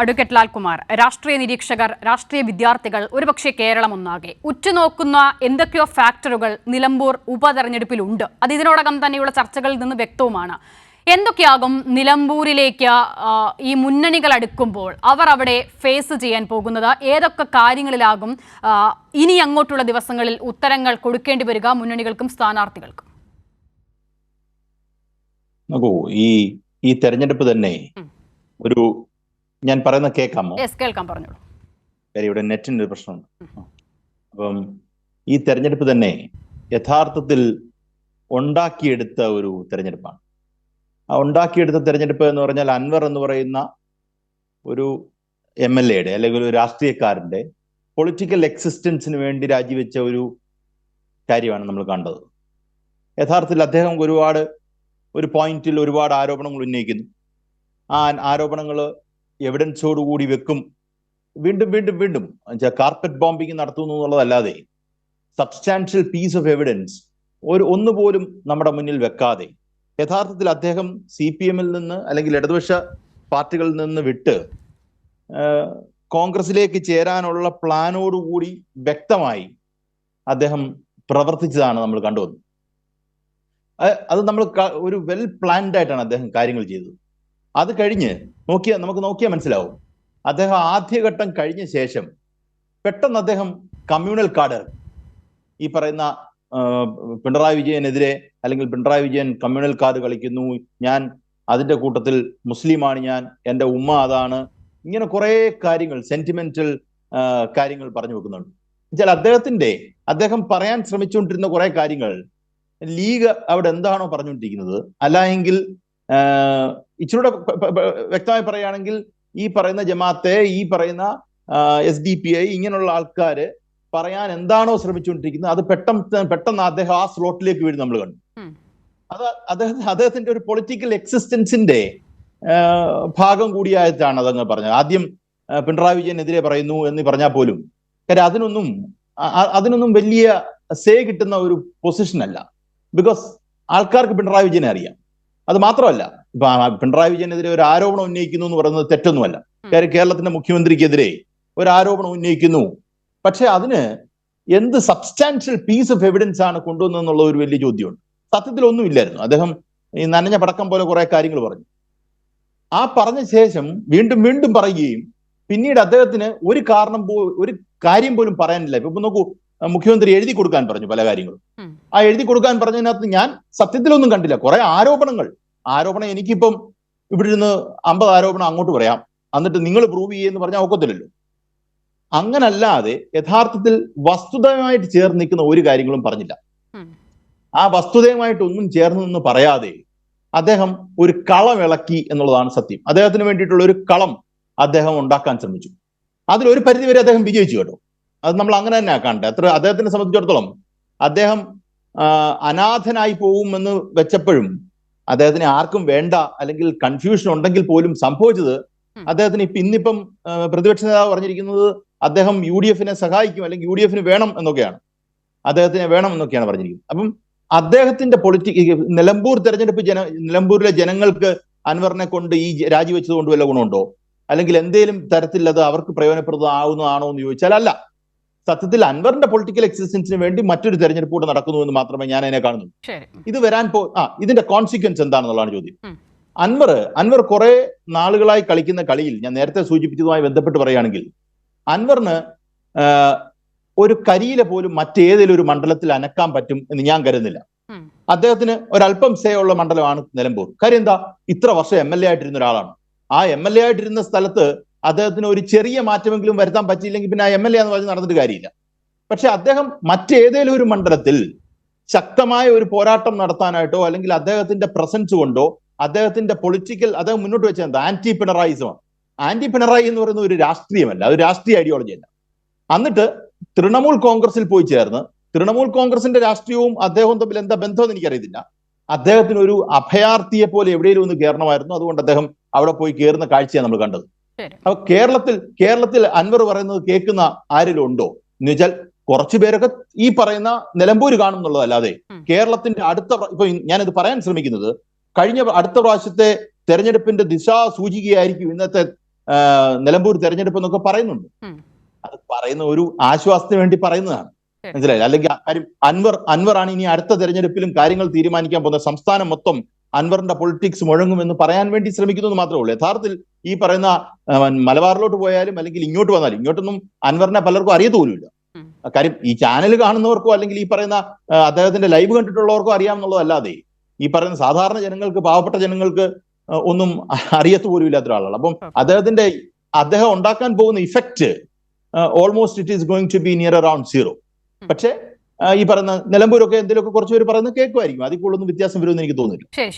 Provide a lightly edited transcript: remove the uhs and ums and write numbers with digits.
Advocate Lalkumar, രാഷ്ട്രീയ നിരീക്ഷകർ, രാഷ്ട്രീയ വിദ്യാർത്ഥികൾ, ഒരുപക്ഷെ കേരളം ഒന്നാകെ ഉറ്റുനോക്കുന്ന എന്തൊക്കെയോ ഫാക്ടറുകൾ നിലമ്പൂർ ഉപതെരഞ്ഞെടുപ്പിലുണ്ട്. അത് ഇതിനോടകം തന്നെയുള്ള ചർച്ചകളിൽ നിന്ന് വ്യക്തവുമാണ്. എന്തൊക്കെയാകും നിലമ്പൂരിലേക്ക് ഈ മുന്നണികൾ അടുക്കുമ്പോൾ അവർ അവിടെ ഫേസ് ചെയ്യാൻ പോകുന്നത്? ഏതൊക്കെ കാര്യങ്ങളിലാകും ഇനി അങ്ങോട്ടുള്ള ദിവസങ്ങളിൽ ഉത്തരങ്ങൾ കൊടുക്കേണ്ടി വരിക മുന്നണികൾക്കും സ്ഥാനാർത്ഥികൾക്കും? നോക്കൂ, ഈ തെരഞ്ഞെടുപ്പ് തന്നെ ഒരു, ഞാൻ പറയുന്ന കേൾക്കാമോ? കേൾക്കാം, പറഞ്ഞോളൂ. ഇവിടെ നെറ്റിന്റെ ഒരു പ്രശ്നമുണ്ട്. അപ്പം ഈ തെരഞ്ഞെടുപ്പ് തന്നെ യഥാർത്ഥത്തിൽ ഉണ്ടാക്കിയെടുത്ത ഒരു തെരഞ്ഞെടുപ്പാണ്. ആ ഉണ്ടാക്കിയെടുത്ത തെരഞ്ഞെടുപ്പ് എന്ന് പറഞ്ഞാൽ അൻവർ എന്ന് പറയുന്ന ഒരു MLA-യുടെ അല്ലെങ്കിൽ ഒരു രാഷ്ട്രീയക്കാരന്റെ പൊളിറ്റിക്കൽ എക്സിസ്റ്റൻസിന് വേണ്ടി രാജിവെച്ച ഒരു കാര്യമാണ് നമ്മൾ കണ്ടത്. യഥാർത്ഥത്തിൽ അദ്ദേഹം ഒരു പോയിന്റിൽ ഒരുപാട് ആരോപണങ്ങൾ ഉന്നയിക്കുന്നു. ആ ആരോപണങ്ങൾ എവിഡൻസോടുകൂടി വെക്കും, വീണ്ടും വീണ്ടും വീണ്ടും കാർപ്പറ്റ് ബോംബിങ് നടത്തുന്നു എന്നുള്ളതല്ലാതെ സബ്സ്റ്റാൻഷ്യൽ പീസ് ഓഫ് എവിഡൻസ് ഒന്നുപോലും നമ്മുടെ മുന്നിൽ വെക്കാതെ യഥാർത്ഥത്തിൽ അദ്ദേഹം CPM-ൽ നിന്ന് അല്ലെങ്കിൽ ഇടതുപക്ഷ പാർട്ടികളിൽ നിന്ന് വിട്ട് കോൺഗ്രസിലേക്ക് ചേരാനുള്ള പ്ലാനോടുകൂടി വ്യക്തമായി അദ്ദേഹം പ്രവർത്തിച്ചതാണ് നമ്മൾ കണ്ടുവന്നത്. അത് നമ്മൾ ഒരു വെൽ പ്ലാൻഡ് ആയിട്ടാണ് അദ്ദേഹം കാര്യങ്ങൾ ചെയ്തത്. അത് കഴിഞ്ഞ് നമുക്ക് നോക്കിയാൽ മനസ്സിലാവും, അദ്ദേഹം ആദ്യഘട്ടം കഴിഞ്ഞ ശേഷം പെട്ടെന്ന് അദ്ദേഹം കമ്മ്യൂണൽ കാർഡ്, ഈ പറയുന്ന പിണറായി വിജയനെതിരെ, അല്ലെങ്കിൽ പിണറായി വിജയൻ കമ്മ്യൂണൽ കാർഡ് കളിക്കുന്നു, ഞാൻ അതിന്റെ കൂട്ടത്തിൽ മുസ്ലിമാണ്, ഞാൻ, എൻ്റെ ഉമ്മ അതാണ്, ഇങ്ങനെ കുറെ കാര്യങ്ങൾ, സെന്റിമെന്റൽ കാര്യങ്ങൾ പറഞ്ഞു വെക്കുന്നുണ്ട്. എന്നുവെച്ചാൽ അദ്ദേഹം പറയാൻ ശ്രമിച്ചുകൊണ്ടിരുന്ന കുറെ കാര്യങ്ങൾ ലീഗ് അവിടെ എന്താണോ പറഞ്ഞുകൊണ്ടിരിക്കുന്നത്, അല്ല എങ്കിൽ ഇച്ചിരൂടെ വ്യക്തമായി പറയുകയാണെങ്കിൽ ഈ പറയുന്ന ജമാഅത്തെ, ഈ പറയുന്ന SDPI, ഇങ്ങനെയുള്ള ആൾക്കാര് പറയാൻ എന്താണോ ശ്രമിച്ചുകൊണ്ടിരിക്കുന്നത് അത് പെട്ടെന്ന് അദ്ദേഹം ആ സ്ലോട്ടിലേക്ക് വീഴും നമ്മൾ കണ്ടു. അത് അദ്ദേഹത്തിന്റെ ഒരു പൊളിറ്റിക്കൽ എക്സിസ്റ്റൻസിന്റെ ഭാഗം കൂടിയായിട്ടാണ് അതങ്ങ് പറഞ്ഞത്. ആദ്യം പിണറായി വിജയനെതിരെ പറയുന്നു എന്ന് പറഞ്ഞാൽ പോലും കാര്യം അതിനൊന്നും വലിയ സേ കിട്ടുന്ന ഒരു പൊസിഷൻ അല്ല. ബിക്കോസ് ആൾക്കാർക്ക് പിണറായി വിജയനെ അറിയാം. അത് മാത്രമല്ല, ഇപ്പൊ പിണറായി വിജയനെതിരെ ഒരു ആരോപണം ഉന്നയിക്കുന്നു എന്ന് പറയുന്നത് തെറ്റൊന്നുമല്ല. കാര്യം കേരളത്തിന്റെ മുഖ്യമന്ത്രിക്കെതിരെ ഒരു ആരോപണം ഉന്നയിക്കുന്നു, പക്ഷെ അതിന് എന്ത് സബ്സ്റ്റാൻഷ്യൽ പീസ് ഓഫ് എവിഡൻസ് ആണ് കൊണ്ടുവന്നെന്നുള്ള ഒരു വലിയ ചോദ്യമുണ്ട്. സത്യത്തിൽ ഒന്നുമില്ലായിരുന്നു. അദ്ദേഹം ഈ നനഞ്ഞ പടക്കം പോലെ കുറെ കാര്യങ്ങൾ പറഞ്ഞു. ആ പറഞ്ഞ ശേഷം വീണ്ടും വീണ്ടും പറയുകയും പിന്നീട് അദ്ദേഹത്തിന് ഒരു കാര്യം പോലും പറയാനില്ല. ഇപ്പൊ നോക്കൂ, മുഖ്യമന്ത്രി എഴുതി കൊടുക്കാൻ പറഞ്ഞു പല കാര്യങ്ങളും. ആ എഴുതി കൊടുക്കാൻ പറഞ്ഞതിനകത്ത് ഞാൻ സത്യത്തിലൊന്നും കണ്ടില്ല. കുറെ ആരോപണം എനിക്കിപ്പം ഇവിടെ ഇരുന്ന് 50 ആരോപണം അങ്ങോട്ട് പറയാം, എന്നിട്ട് നിങ്ങൾ പ്രൂവ് ചെയ്യുമെന്ന് പറഞ്ഞാൽ ഒക്കത്തില്ലല്ലോ. അങ്ങനല്ലാതെ യഥാർത്ഥത്തിൽ വസ്തുതയുമായിട്ട് ചേർന്ന് നിൽക്കുന്ന ഒരു കാര്യങ്ങളും പറഞ്ഞില്ല. ആ വസ്തുതയുമായിട്ടൊന്നും ചേർന്ന് നിന്ന് പറയാതെ അദ്ദേഹം ഒരു കളം ഇളക്കി എന്നുള്ളതാണ് സത്യം. അദ്ദേഹത്തിന് വേണ്ടിയിട്ടുള്ള ഒരു കളം അദ്ദേഹം ഉണ്ടാക്കാൻ ശ്രമിച്ചു. അതിലൊരു പരിധിവരെ അദ്ദേഹം വിജയിച്ചു കേട്ടോ. അത് നമ്മൾ അങ്ങനെ തന്നെ കാണട്ടെ. അദ്ദേഹത്തിനെ സംബന്ധിച്ചിടത്തോളം അദ്ദേഹം അനാഥനായി പോകുമെന്ന് വെച്ചപ്പോഴും അദ്ദേഹത്തിന് ആർക്കും വേണ്ട, അല്ലെങ്കിൽ കൺഫ്യൂഷൻ ഉണ്ടെങ്കിൽ പോലും സംഭവിച്ചത് അദ്ദേഹത്തിന് ഇന്നിപ്പം പ്രതിപക്ഷ നേതാവ് പറഞ്ഞിരിക്കുന്നത് അദ്ദേഹം UDF-നെ സഹായിക്കും, അല്ലെങ്കിൽ UDF-ന് വേണം എന്നൊക്കെയാണ്, അദ്ദേഹത്തിനെ വേണം എന്നൊക്കെയാണ് പറഞ്ഞിരിക്കുന്നത്. അപ്പം അദ്ദേഹത്തിന്റെ നിലമ്പൂരിലെ ജനങ്ങൾക്ക് അൻവറിനെ കൊണ്ട് ഈ രാജിവെച്ചത് കൊണ്ട് വല്ല ഗുണമുണ്ടോ, അല്ലെങ്കിൽ എന്തെങ്കിലും തരത്തിൽ അത് അവർക്ക് പ്രയോജനപ്രദമാകുന്നതാണോ എന്ന് ചോദിച്ചാൽ അല്ല. സത്യത്തിൽ അൻവറിന്റെ പൊളിറ്റിക്കൽ എക്സിസ്റ്റൻസിന് വേണ്ടി മറ്റൊരു തെരഞ്ഞെടുപ്പ് കൂടെ നടക്കുന്നു എന്ന് മാത്രമേ ഞാൻ അതിനെ കാണുന്നു. ഇത് ഇതിന്റെ കോൺസിക്വൻസ് എന്താണെന്നുള്ളതാണ് ചോദ്യം. അൻവർ കുറെ നാളുകളായി കളിക്കുന്ന കളിയിൽ, ഞാൻ നേരത്തെ സൂചിപ്പിച്ചതുമായി ബന്ധപ്പെട്ട് പറയുകയാണെങ്കിൽ, അൻവറിന് ഒരു കരിയില പോലും മറ്റേതെങ്കിലും ഒരു മണ്ഡലത്തിൽ അനക്കാൻ പറ്റും എന്ന് ഞാൻ കരുതുന്നില്ല. അദ്ദേഹത്തിന് ഒരല്പം സേ ഉള്ള മണ്ഡലമാണ് നിലമ്പൂർ. കാര്യം എന്താ, ഇത്ര വർഷം MLA ആയിട്ടിരുന്ന ഒരാളാണ്. ആ MLA ആയിട്ടിരുന്ന സ്ഥലത്ത് അദ്ദേഹത്തിന് ഒരു ചെറിയ മാറ്റമെങ്കിലും വരുത്താൻ പറ്റിയില്ലെങ്കിൽ പിന്നെ ആ MLA എന്ന് പറഞ്ഞ് നടന്നിട്ട് കാര്യമില്ല. പക്ഷെ അദ്ദേഹം മറ്റേതെങ്കിലും ഒരു മണ്ഡലത്തിൽ ശക്തമായ ഒരു പോരാട്ടം നടത്താനായിട്ടോ, അല്ലെങ്കിൽ അദ്ദേഹത്തിന്റെ പ്രസൻസ് കൊണ്ടോ, അദ്ദേഹത്തിന്റെ അദ്ദേഹം മുന്നോട്ട് വെച്ച എന്താ, ആന്റി പിണറായിസമാണ്. ആന്റി പിണറായി എന്ന് പറയുന്ന ഒരു രാഷ്ട്രീയമല്ല, അത് രാഷ്ട്രീയ ഐഡിയോളജി അല്ല. എന്നിട്ട് തൃണമൂൽ കോൺഗ്രസിൽ പോയി ചേർന്ന്, തൃണമൂൽ കോൺഗ്രസിന്റെ രാഷ്ട്രീയവും അദ്ദേഹവും തമ്മിൽ എന്താ ബന്ധമെന്ന് എനിക്കറിയത്തില്ല. അദ്ദേഹത്തിന് ഒരു അഭയാർത്ഥിയെ പോലെ എവിടെയെങ്കിലും ഒന്ന് കയറണമായിരുന്നു. അതുകൊണ്ട് അദ്ദേഹം അവിടെ പോയി കയറുന്ന കാഴ്ചയാണ് നമ്മൾ കണ്ടത്. അപ്പൊ കേരളത്തിൽ അൻവർ പറയുന്നത് കേൾക്കുന്ന ആരെങ്കിലും ഉണ്ടോ എന്ന് വെച്ചാൽ കുറച്ചു പേരൊക്കെ ഈ പറയുന്ന നിലമ്പൂര് കാണും എന്നുള്ളതല്ലാതെ കേരളത്തിന്റെ ഇപ്പൊ ഞാനിത് പറയാൻ ശ്രമിക്കുന്നത്, അടുത്ത പ്രാവശ്യത്തെ തെരഞ്ഞെടുപ്പിന്റെ ദിശാസൂചികയായിരിക്കും ഇന്നത്തെ നിലമ്പൂർ തെരഞ്ഞെടുപ്പ് എന്നൊക്കെ പറയുന്നുണ്ട്. അത് പറയുന്ന ഒരു ആശ്വാസത്തിന് വേണ്ടി പറയുന്നതാണ്, മനസ്സിലായില്ല. അല്ലെങ്കിൽ കാര്യം അൻവർ ആണ് ഇനി അടുത്ത തെരഞ്ഞെടുപ്പിലും കാര്യങ്ങൾ തീരുമാനിക്കാൻ പോകുന്നത്. സംസ്ഥാനം മൊത്തം അൻവറിന്റെ പൊളിറ്റിക്സ് മുഴങ്ങുമെന്ന് പറയാൻ വേണ്ടി ശ്രമിക്കുന്നത് മാത്രമേ ഉള്ളൂ. യഥാർത്ഥത്തിൽ ഈ പറയുന്ന മലബാറിലോട്ട് പോയാലും അല്ലെങ്കിൽ ഇങ്ങോട്ട് വന്നാലും ഇങ്ങോട്ടൊന്നും അൻവറിനെ പലർക്കും അറിയത്തുപോലുമില്ല. കാര്യം ഈ ചാനൽ കാണുന്നവർക്കോ അല്ലെങ്കിൽ ഈ പറയുന്ന അദ്ദേഹത്തിന്റെ ലൈവ് കണ്ടിട്ടുള്ളവർക്കോ അറിയാമെന്നുള്ളതല്ലാതെ ഈ പറയുന്ന സാധാരണ ജനങ്ങൾക്ക്, പാവപ്പെട്ട ജനങ്ങൾക്ക് ഒന്നും അറിയത്ത് പോലും ഇല്ലാത്ത ഒരാളാണ്. അപ്പം അദ്ദേഹം ഉണ്ടാക്കാൻ പോകുന്ന effect almost it is going to be near around 0. പക്ഷേ ഈ പറയുന്ന നിലമ്പൂരൊക്കെ എന്തെങ്കിലുമൊക്കെ കുറച്ച് പേര് പറയുന്നത് കേൾക്കുമായിരിക്കും. അതിൽ കൂടുതലൊന്നും വ്യത്യാസം വരുമെന്ന് എനിക്ക് തോന്നുന്നില്ല. ശരി.